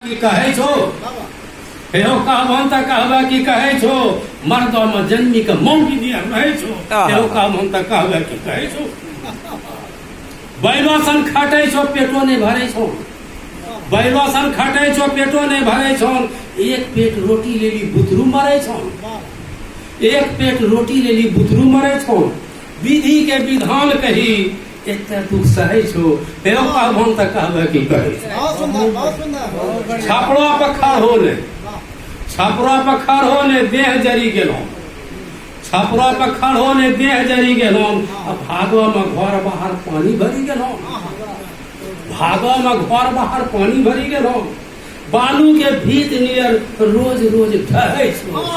की कहे छो एहो कहबन त कहबे की कहे छो मर्दो में जन्मी के मौगी दिया रहे छो एहो कहबन त कहबे की कहे छो बैलो सन खटे छो पेटो नहीं भरे छो बैलो सन खटे छो पेटो नहीं भरे छो एक पेट रोटी ले ली बुतरू मरे छो एक पेट रोटी ले ली बुतरू मरे छो विधि के विधान कही एते दुख सहे छो एहो कहबन त कहबे की कहे छापड़ा पर खड़ हो ले छापड़ा पर खड़ हो ले देह जरी गेलो छापड़ा पर खड़ हो ले देह जरी गेलो भागो में घर बाहर पानी भरी गेलो भागो में घर बाहर पानी भरी गेलो बालू के भीत नियर रोज रोज ढहे छो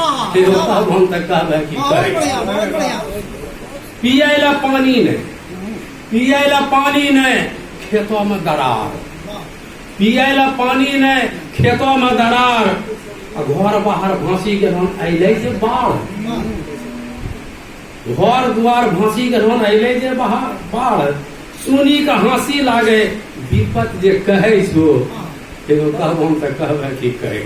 एहो कहबन त कहबे की कहे पिए ला पानी ने पिए ला पानी ने खेतों में दरार पिए ला पानी ने खेतों में दरार घर बाहर भांसी के हम अले जे बाढ़ घर द्वार भांसी के हम अले जे बाहर बाढ़ सुनी का हंसी लागे विपत जे कहे छो एगो कहबन त कहबे की कहे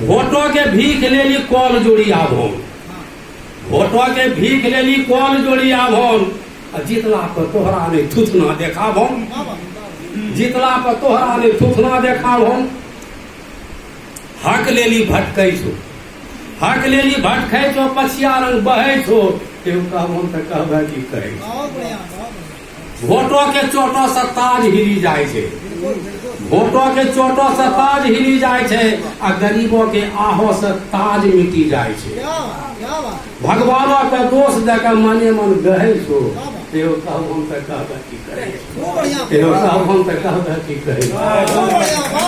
भोटो के भीख लेली कॉल जोड़ी आभो भोटो के भीख लेली कॉल जोड़ी आभो जितला पर तोहरा ने थुथना देखाबो जितला पर तोहरा ने थुथना देखाबो हक लेली भटकै छो हक लेली भटकै छो पछिया रंग बहे छो एहो कहबो त कहबे की कहे भोटो के चोटो से ताज हिली जाय छे भोटो के चोटो से ताज हिली जाय छे आ गरीबों के आहो से ताज मिटी जाय छे भगवानो के दोष देके मने मन गहे छो एहो कहबो त कहबे की कहे एहो कहबो त कहबे की कहे।